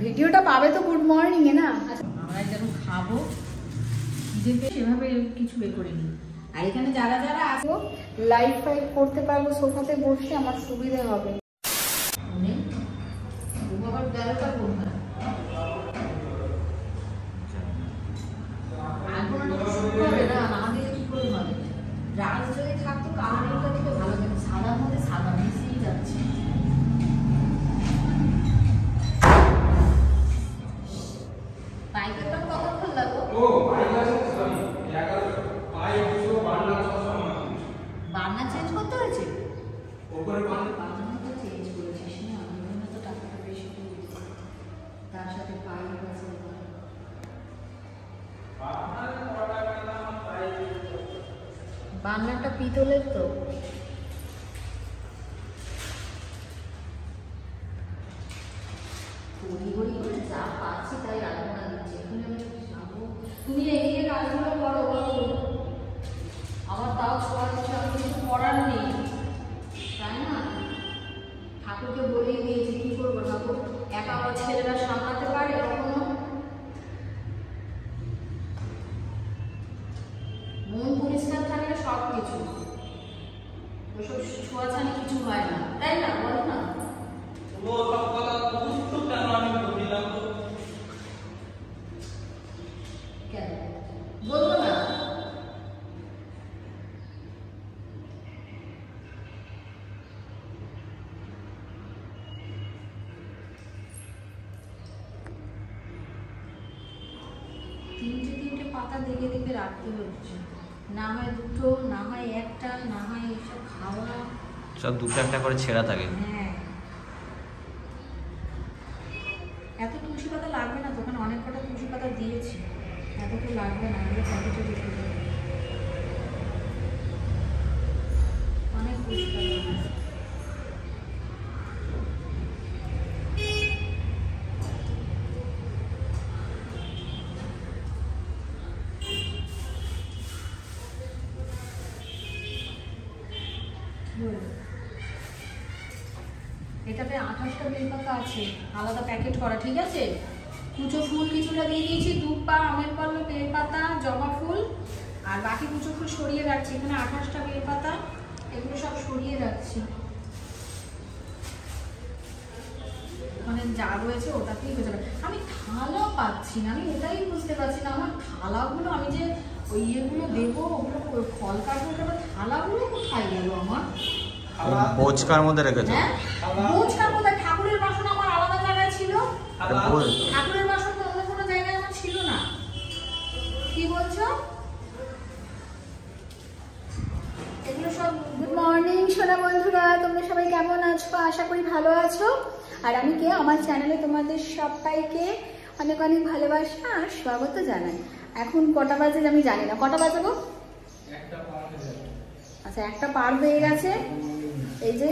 ভিডিওটা পাবে তো গুড মর্নিং এ না, আমরা যেন খাবো নিজেকে সেভাবে কিছু বের করে নিই। আর এখানে যারা যারা আসবো লাইভ ফাইভ করতে পারবো, সোফাতে বসে আমার সুবিধা হবে। রাজ যদি থাকতো কালারটা দেখে ভালো লাগে, সাদার মধ্যে সাদা মিশিয়ে যাচ্ছে। বাইকের দাম কতক্ষণ লাগলো? বার্নার চেঞ্জ করতে হয়েছে? বার্নারটা চেঞ্জ করেছিস না, আমি জন্য তো টাকাটা বেশি দিয়েছি। তার সাথে পাইপ আছে। বার্নারটা পিতলের তো। ঘড়ি করে যা পাচ্ছি তাই আলোচনা দিচ্ছি। তুমি এদিকে কাজগুলো করো, আমার তাও ছোঁয়া কিছু আমি কিছু করার নেই, তাই না? ঠাকুরকে বলেই দিয়েছি, কি করবো ঠাকুর? একা আমার ছেলেরা সামলাতে পারে কখনো? মন পরিষ্কার থাকলে সব কিছু, ওসব ছোঁয়াছানি কিছু হয় না, তাই না? বলো না। কেন বলবো না? তিনটে পাতা দেখে দেখে রাখতে হচ্ছে, না হয় দুটো, না হয় একটা, না হয় এইসব খাওয়া সব দুটো একটা করে ছেঁড়া থাকে। হ্যাঁ, এত তুলসী পাতা লাগবে না, দোকানে অনেক কটা তুলসী পাতা দিয়েছি, এত তো লাগবে না, এগুলো প্যাকেটে রেখে দেবো। অনেক তুলসী পাতা আছে। এটাতে 28টা বেলপাতা আছে, আলাদা প্যাকেট করা, ঠিক আছে? কুচো ফুল কিছুটা দিয়ে দিয়েছি, দুপা আমের পাল্লা বেলপাতা, জবা ফুল, আর বাকি কুচো ফুল সরিয়ে রাখছি। এখানে 28টা বেলপাতা, এগুলো সব সরিয়ে রাখছি। মানে যা রয়েছে ওটাতেই হয়ে যাবে। আমি থালা পাচ্ছি না, আমি এটাই বুঝতে পারছি না। আমার থালাগুলো আমি যে ওই ইয়েগুলো দেবো, ওগুলো ফল কাটবো, থালাগুলো কোথায় গেল আমার? বোচকার মধ্যে রেখেছো? হ্যাঁ, বোচকার মধ্যে। ঠাকুরের বাসন আমার আলাদা জায়গায় ছিল, ঠাকুরের বাসন অন্য কোনো জায়গায় আমার ছিল না। কি বলছো? এগুলো সব। গুড মর্নিং সোনা বন্ধুরা, তোমরা সবাই কেমন আছো? আশা করি ভালো আছো। আর আমি কে আমার চ্যানেলে তোমাদের সবাইকে অনেক অনেক ভালোবাসা আর স্বাগত জানাই। এখন কটা বাজে আমি জানি না, কটা বাজে গো? আচ্ছা, 1টা পার হয়ে গেছে। এই যে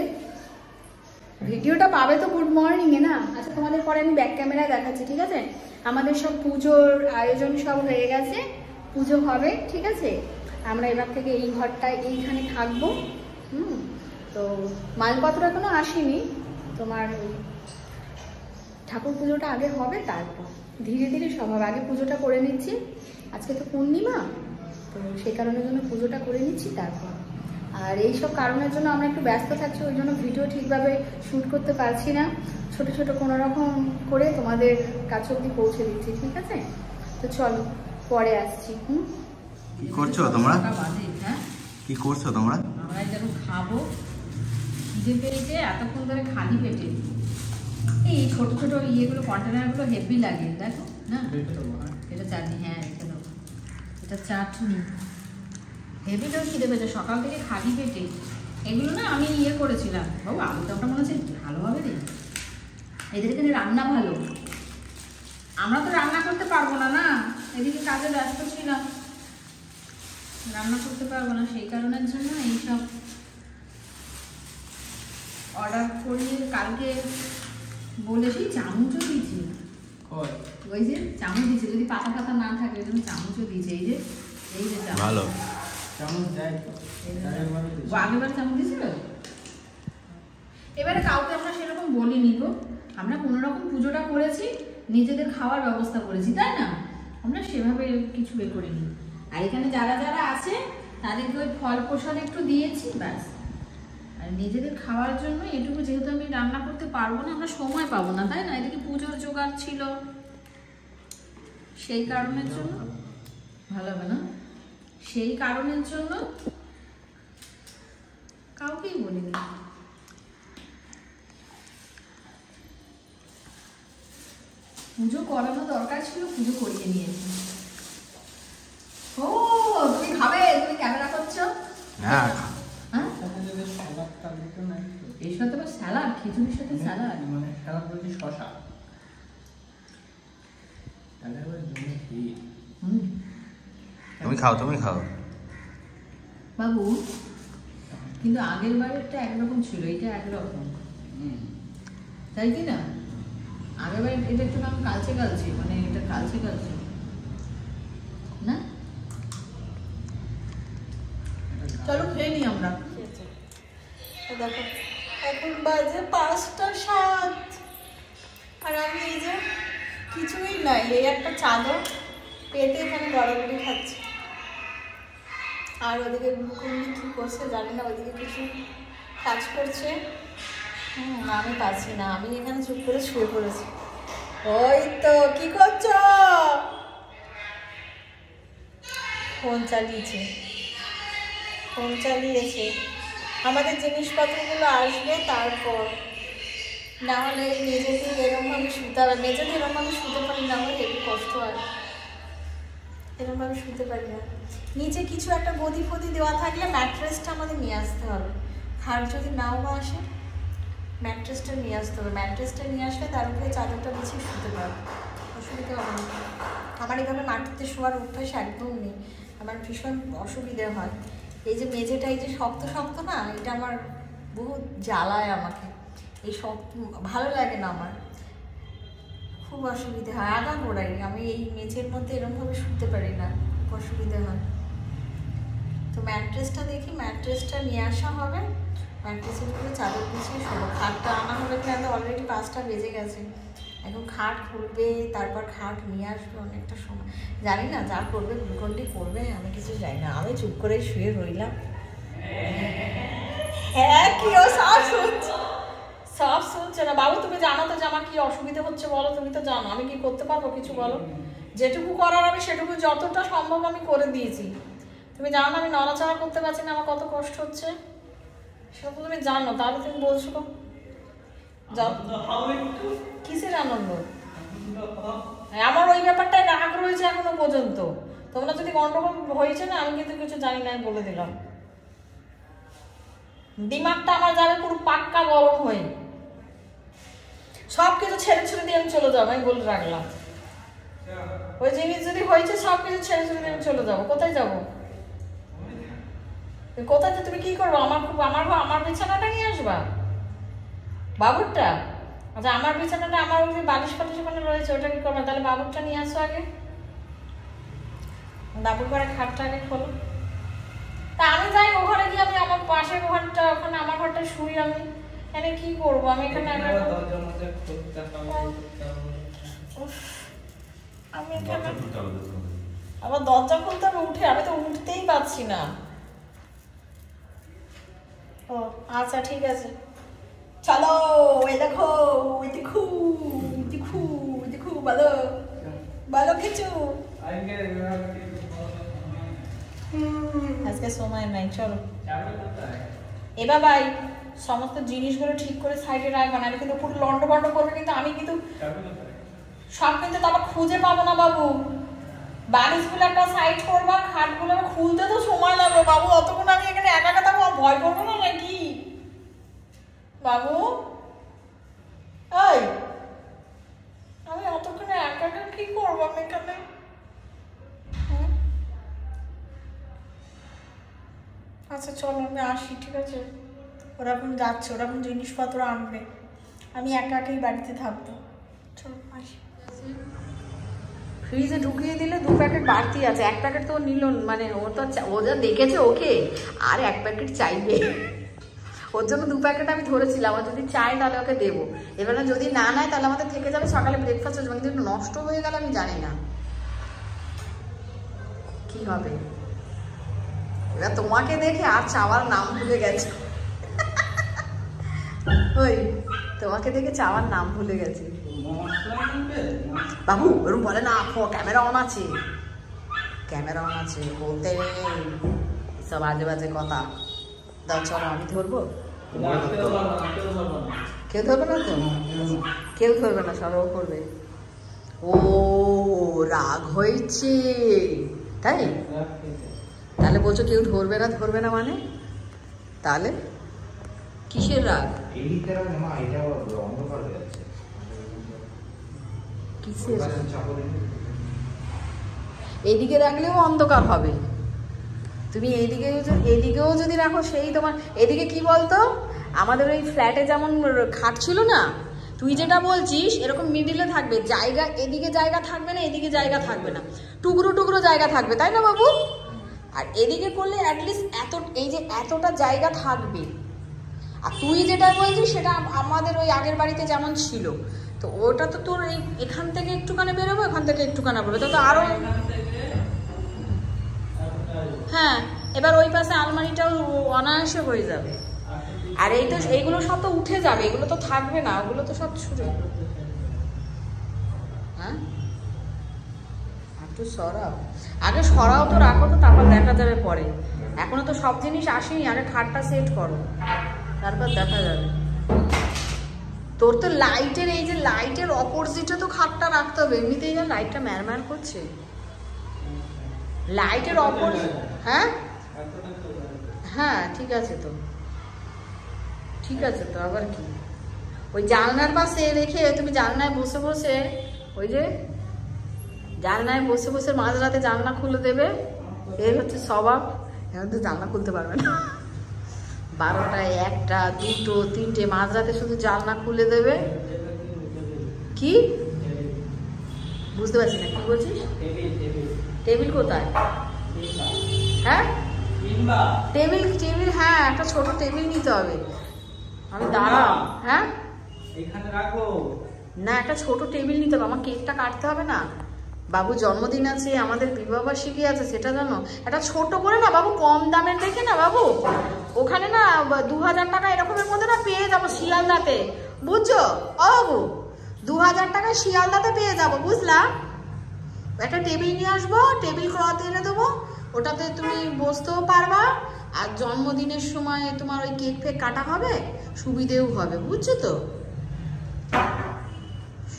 ভিডিওটা পাবে তো গুড মর্নিং এ না। আচ্ছা, তোমাদের পরে আমি ব্যাক ক্যামেরা দেখাচ্ছি, ঠিক আছে? আমাদের সব পুজোর আয়োজন সব হয়ে গেছে, পুজো হবে, ঠিক আছে? আমরা এবার থেকে এই ঘরটায় এইখানে থাকবো। তো মালপত্র এখনো আসেনি, তোমার ঠাকুর পুজোটা আগে হবে, তারপর ধীরে ধীরে সব হবে। আগে পুজোটা করে নিচ্ছি, আজকে তো পূর্ণিমা, তো সেই কারণের জন্য পুজোটা করে নিচ্ছি তারপর। আর এইসব কারণের জন্য আমরা একটু ব্যস্ত থাকছি, ওই জন্য ভিডিও ঠিকভাবে শ্যুট করতে পারছি না। ছোট ছোট কোনো রকম করে তোমাদের কাছে অবধি পৌঁছে দিচ্ছি, ঠিক আছে? তো চলো পরে আসছি। কি করছো তোমরা? কি করছো তোমরা? আমরা যেন খাবো খিদে পেয়েছে, এতক্ষণ ধরে খালি পেটে। এই ছোট ছোট ইয়েগুলো, কন্টেনারগুলো হেভি লাগে, দেখো না? এটা চাটনি, হ্যাঁ এটা চাটনি। হেভি তো খিদে পেয়েছে সকাল থেকে খালি পেটে। এগুলো না আমি ইয়ে করেছিলাম, বাবু আলুটাটা মনে হচ্ছে ভালো হবে রে। এদের এখানে রান্না ভালো, আমরা তো রান্না করতে পারবো না, না এদিকে কাজে ব্যস্ত ছিলাম, রান্না করতে পারবো না, সেই কারণের জন্য এইসব অর্ডার করিয়ে কালকে বলেছি। চামচও দিয়েছি, ওই যে চামচ দিয়েছে, যদি পাতা পাতা না থাকে ওই জন্য চামচও দিয়েছে। এই যে ভালো চামচ দেয় তো, আগেবার চামচ দিয়েছিল। এবারে কাউকে আমরা সেরকম বলিনি গো, আমরা কোনো রকম পুজোটা করেছি, নিজেদের খাওয়ার ব্যবস্থা করেছি, তাই না? আমরা সেভাবে কিছু করিনি। আর এখানে যারা যারা আছে তাদেরকে ওই ফল প্রসাদ একটু দিয়েছি, ব্যাস। আর নিজেদের খাওয়ার জন্য এটুকু, যেহেতু আমি রান্না করতে পারবো না, আমরা সময় পাবো না, তাই না? এদিকে পুজোর জোগাড় ছিল, সেই কারণের জন্য ভালো হবে না, সেই কারণের জন্য কাউকেই বলিনি। পুজো করানো দরকার ছিল, পুজো করিয়ে নিয়েছি। ও তুমি খাবে? তুমি ক্যামেরা করছো? হ্যাঁ। এর সাথে আবার স্যালাড, খিচুড়ির সাথে স্যালাড, মানে স্যালাড বলছি শসা। তুমি খাও, তুমি খাও বাবু। কিন্তু আগের বারেরটা একরকম ছিল, এটা একরকম, তাই কি না? আগের বার এটা একটু নাম কালচে কালচে, মানে এটা কালচে কালচে না। চলো খেয়ে নিই আমরা। দেখো এখন বাজে 5:07, আর আমি এই যে কিছুই নাই, এই একটা চাদর পেতে এখানে গড়াগড়ি খাচ্ছি। আর ওদিকে মুকুন্দি কি করছে জানি না, ওদিকে কিছু কাজ করছে। আমি পাচ্ছি না, আমি এখানে চুপ করে শুয়ে পড়েছি। ওই তো কি করছো? ফোন চালিয়েছে, ফোন চালিয়েছে। আমাদের জিনিসপত্রগুলো আসবে তারপর, না হলে মেঝেতে এরমভাবে শুতে হবে। মেঝেতে এরমভাবে শুতে পারি না, আমার একটু কষ্ট হয়, এরমভাবে শুতে পারি না। নিচে কিছু একটা গদি ফদি দেওয়া থাকলে ম্যাট্রেসটা আমাদের নিয়ে আসতে হবে। খাট যদি নাও না আসে, ম্যাট্রেসটা নিয়ে আসতে হবে। ম্যাট্রেসটা নিয়ে আসলে তার উপরে চাদরটা বিছিয়ে শুতে পারবে, অসুবিধা হবে না। আমার এইভাবে মাটিতে শোয়ার অভ্যাস একদম নেই, আমার ভীষণ অসুবিধে হয়। এই যে মেঝেটা এই যে শক্ত শক্ত না, এটা আমার বহু জ্বালায় আমাকে। এই শক্ত ভালো লাগে না আমার, খুব অসুবিধে হয়। আগা গোড়াই আমি এই মেঝের মধ্যে এরকমভাবে শুতে পারি না, খুব অসুবিধে হয়। তো ম্যাট্রেসটা দেখি, ম্যাট্রেসটা নিয়ে আসা হবে, ম্যাট্রেসের উপরে চাদর বিছিয়ে শোবো। খাটটা আনা হবে কিনা, অলরেডি 5টা বেজে গেছে। এখন খাট খুলবে, তারপর খাট নিয়ে আসবে, অনেকটা সময়। জানি না যা করবে, গ্লুকন্ডি করবে, আমি কিছু জানি না। আমি চুপ করে শুয়ে রইলাম। হ্যাঁ কি ও সব শুনছে, সব শুনছে না। বাবু তুমি জানো তো যে আমার কি অসুবিধা হচ্ছে, বলো? তুমি তো জানো, আমি কি করতে পারবো কিছু, বলো? যেটুকু করার আমি সেটুকু যতটা সম্ভব আমি করে দিয়েছি। তুমি জানো আমি নড়াচড়া করতে পারছি না, আমার কত কষ্ট হচ্ছে, সেটা তো তুমি জানো। তাহলে তুমি বলছো কিসের আনন্দ? আমার ওই ব্যাপারটাই রাগ রয়েছে এখনো পর্যন্ত। তোমরা যদি গন্ডগোল হয়েছে না, আমি কিন্তু কিছু জানি না, বলে দিলাম। দিমাগটা আমার যাবে পুরো পাক্কা গরম হয়ে, সব কিছু ছেড়ে ছেড়ে দিয়ে আমি চলে যাবো, আমি বলে রাখলাম। ওই জিনিস যদি হয়েছে, সব কিছু ছেড়ে ছেড়ে দিয়ে আমি চলে যাবো। কোথায় যাবো? কোথায়? তুমি কি করবো? আমার বিছানাটা নিয়ে আসবা, বাবুরটা? আচ্ছা আমার বিছানাটা, আমার ওই বালিশ ফালিশ ওখানে রয়েছে, ওটা কি করবে? তাহলে বাবুরটা নিয়ে আসো আগে, বাবুর ঘরে খাটটা আগে খোলো। তা আমি যাই ও ঘরে গিয়ে, আমি আমার পাশের ঘরটা, ওখানে আমার ঘরটা শুই। আমি এখানে কি করবো? আমি এখানে আমি এখানে আবার দরজা খুলতে হবে উঠে, আমি তো উঠতেই পারছি না। ও আচ্ছা ঠিক আছে, চলো। এই দেখো, ওই দেখো, দেখো, দেখো, বলো বলো কিছু। আজকে সময় নাই, চলো। এবার ভাই সমস্ত জিনিসগুলো ঠিক করে সাইডে রাখবা, না কিন্তু পুরো লন্ড বন্ড করবে, কিন্তু আমি কিন্তু সব কিন্তু তারপর খুঁজে পাবো না বাবু। বালিশগুলো একটা সাইড করবা, খাটগুলো খুলতে তো সময় লাগবে বাবু। অতক্ষণ আমি এখানে একা একা থাকবো, ভয় করবো না নাকি বাবু? এই আমি অতক্ষণে একা একা কি করবো আমি এখানে? আচ্ছা চলো আমি আসি, ঠিক আছে? ওরা এখন যাচ্ছে, ওরা এখন জিনিসপত্র আনবে, আমি একা একাই বাড়িতে থাকবো। চলো আসি। ফ্রিজে ঢুকিয়ে দিলে 2 প্যাকেট বাড়তি আছে, 1 প্যাকেট তো নিল, মানে ও তো ও যা দেখেছে ওকে, আর 1 প্যাকেট চাইবে। ওর জন্য 2 প্যাকেট আমি ধরেছিলাম, আর যদি চাই তাহলে ওকে দেবো। এবারে যদি না নেয় তাহলে আমাদের থেকে যাবে, সকালে ব্রেকফাস্ট হচ্ছে, কিন্তু একটু নষ্ট হয়ে গেল আমি জানি না কি হবে। এবার তোমাকে দেখে আর চাওয়ার নাম ভুলে গেছে। ওই তোমাকে দেখে চাওয়ার নাম ভুলে গেছে। বাবু ওরকম বলে না, ক্যামেরা অন আছে, ক্যামেরা অন আছে, বলতে সব আজে বাজে কথা। দাও চলো আমি ধরবো। কেউ ধরবে না তো, কেউ ধরবে না, সব করবে। ও রাগ হয়েছে তাই? তাহলে বলছো কেউ ধরবে না মানে? তাহলে কিসের রাগ? কিসের? এদিকে রাখলেও অন্ধকার হবে, তুমি এইদিকেও যদি রাখো সেই তোমার। এদিকে কি বলতো, আমাদের ওই ফ্ল্যাটে যেমন খাট ছিল না, তুই যেটা বলছিস এরকম মিডিলে থাকবে জায়গা, এদিকে জায়গা থাকবে না, এদিকে জায়গা থাকবে না, টুকরো টুকরো জায়গা থাকবে, তাই না বাবু? আর এদিকে করলে অ্যাটলিস্ট এই যে এতটা জায়গা থাকবে। আর তুই যেটা বলছিস সেটা আমাদের ওই আগের বাড়িতে যেমন ছিল, তো ওটা তো তোর এখান থেকে একটুখানি বেরোবো, এখান থেকে একটুখানি বেরোবো, তো আরো। হ্যাঁ, এবার ওই পাশে আলমারিটাও অনায়াসে হয়ে যাবে। আর এই তো এইগুলো সব তো উঠে যাবে, এগুলো তো থাকবে না, ওগুলো তো সব ছুড়ে। হ্যাঁ একটু সরাও, আগে সরাও তো, রাখো তো, তারপর দেখা যাবে পরে। এখনো তো সব জিনিস আসেনি, আগে খাটটা সেট করো, তারপর দেখা যাবে। তোর তো লাইটের, এই যে লাইটের অপোজিটে তো খাটটা রাখতে হবে, এমনিতেই না লাইটটা ম্যারম্যার করছে, লাইটের অপোজিট। হ্যাঁ হ্যাঁ ঠিক আছে তো, ঠিক আছে তো, আবার কি? ওই জানলার পাশে রেখে তুমি জানলায় বসে বসে, ওই যে জানলায় বসে বসে মাঝরাতে জানলা খুলে দেবে, এর হচ্ছে স্বভাব। এখন তো জানলা খুলতে পারবে না, 12টায় 1টা 2টো 3টে মাঝরাতে শুধু জানলা খুলে দেবে। কি বুঝতে পারছি না, কি বলছিস? টেবিল কোথায়? হ্যাঁ টেবিল, হ্যাঁ একটা ছোট টেবিল নিতে হবে। আমি দাঁড়াও, হ্যাঁ না একটা ছোট টেবিল নিতে হবে, আমার কেকটা কাটতে হবে না, বাবু জন্মদিন আছে, আমাদের বিবাহবার্ষিকী আছে, সেটা জানো, একটা ছোট করে না বাবু, কম দামের দেখে না বাবু, ওখানে না 2000 টাকা এরকমের মধ্যে না পেয়ে যাবো শিয়ালদাতে, বুঝছো? ও বাবু 2000 টাকায় শিয়ালদাতে পেয়ে যাবো, বুঝলা? একটা টেবিল নিয়ে আসবো, টেবিল ক্লথ এনে দেবো, ওটাতে তুমি বসতেও পারবা, আর জন্মদিনের সময় তোমার ওই কেক ফেক কাটা হবে, সুবিধেও হবে, বুঝছো তো?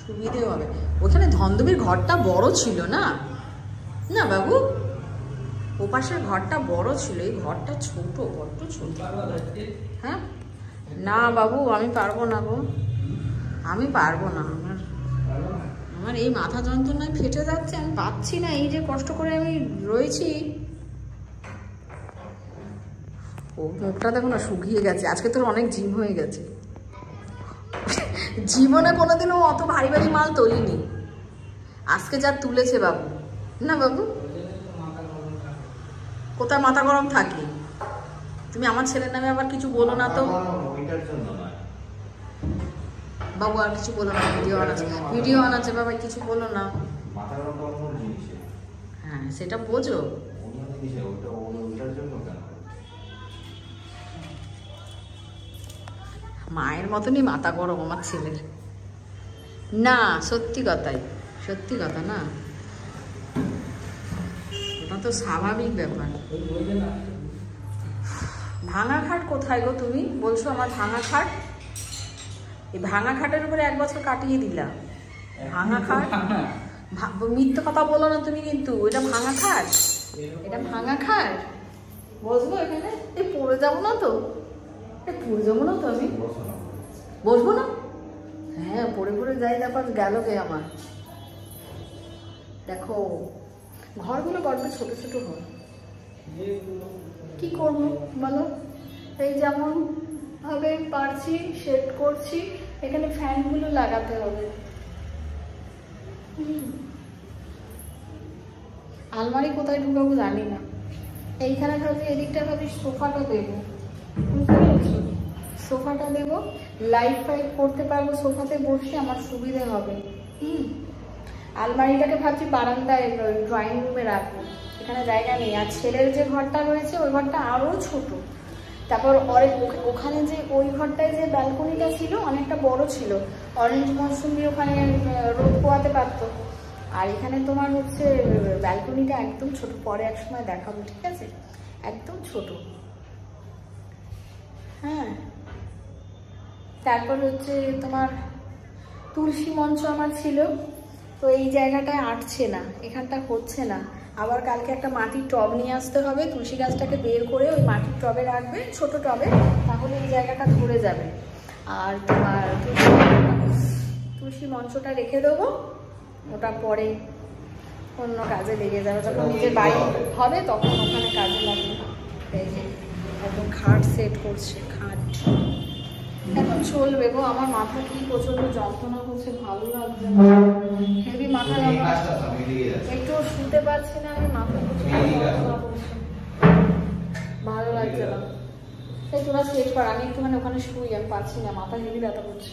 সুবিধেও হবে। ওখানে ধন্দবীর ঘরটা বড় ছিল না, না বাবু, ও পাশের ঘরটা বড় ছিল, এই ঘরটা ছোট, বড্ড ছোট। হ্যাঁ না বাবু আমি পারবো না গো, আমি পারবো না, আমার এই মাথা যন্ত্রণায় ফেটে যাচ্ছে, আমি পাচ্ছি না, এই যে কষ্ট করে আমি রয়েছি। ও মুখটা দেখো না শুকিয়ে গেছে, আজকে তোর অনেক জিম হয়ে গেছে, জীবনে কোনোদিনও অত ভারী ভারী মাল তোলিনি, আজকে যা তুলেছে বাবু। না বাবু কোথায় মাথা গরম থাকে? তুমি আমার ছেলের নামে আবার কিছু বলো না তো বাবু, আর কিছু বলো না, ভিডিও অন আছে বাবা, কিছু বলো না। হ্যাঁ সেটা বোঝো, মায়ের মতনই মাথা গরম আমার ছেলের। না সত্যি কথাই, সত্যি কথা না, ওটা তো স্বাভাবিক ব্যাপার। ভাঙা খাট কোথায় গো? তুমি বলছো আমার ভাঙা খাট, এই ভাঙা খাটের উপরে 1 বছর কাটিয়ে দিলাম। ভাঙা খাট, মিথ্যে কথা বলো না তুমি কিন্তু, এটা ভাঙা খাট, এটা ভাঙা খাট। বসবো এখানে? এই পড়ে যাবো না তো, পড়ে যাবো না তো, আমি বসবো না? হ্যাঁ পড়ে পড়ে যাই, তারপর গেল গে আমার। দেখো ঘরগুলো বড্ড ছোট ছোট হয়, কি করবো বলো? এই যেমন ভাবে পারছি সেট করছি, এখানে ফ্যানগুলো লাগাতে হবে। আলমারি কোথায় ঢুকাবো জানি না, এইখানে ভাবি, এদিকটা ভাবি সোফাটা দেবো, বুঝতে পেরেছি? সোফাটা দেবো, লাইট ফাইট করতে পারবো, সোফাতে বসে আমার সুবিধে হবে। আলমারিটাকে ভাবছি বারান্দায় ড্রয়িং রুমে রাখবো, এখানে জায়গা নেই। আর ছেলের যে ঘরটা রয়েছে ওই ঘরটা আরও ছোট। তারপর ওখানে যে ওই ঘরটায় যে ব্যালকনিটা ছিল অনেকটা বড় ছিল, অরেঞ্জ মৌসুমি ওখানে রোদ পোয়াতে পারতো। আর এখানে তোমার হচ্ছে ব্যালকনিটা একদম ছোট, পরে এক সময় দেখাবো, ঠিক আছে? একদম ছোট। হ্যাঁ, তারপর হচ্ছে তোমার তুলসী মঞ্চ আমার ছিল, তো এই জায়গাটায় আটছে না, এখানটা হচ্ছে না। আবার কালকে একটা মাটির টব নিয়ে আসতে হবে, তুলসী গাছটাকে বের করে ওই মাটির টবে রাখবে, ছোট টবে, তাহলে এই জায়গাটা ধরে যাবে। আর তোমার তুলসী মঞ্চটা রেখে দেবো, ওটা পরে অন্য কাজে লেগে যাবে, যখন নিজের বাড়ি হবে তখন ওখানে কাজে লাগবে। এই যে একদম খাট সেট করছে, খাট এখন চলবে গো। আমার মাথা কি প্রচন্ড যন্ত্রণা করছে, ভালো লাগছে না, হেভি মাথা যন্ত্রণা, একটু শুতে পারছি না আমি, মাথা যন্ত্রণা করছে, ভালো লাগছে না। সেই তোরা সেট কর, আমি একটুখানি ওখানে শুই, আমি পাচ্ছি না, মাথা হেভি ব্যথা করছে।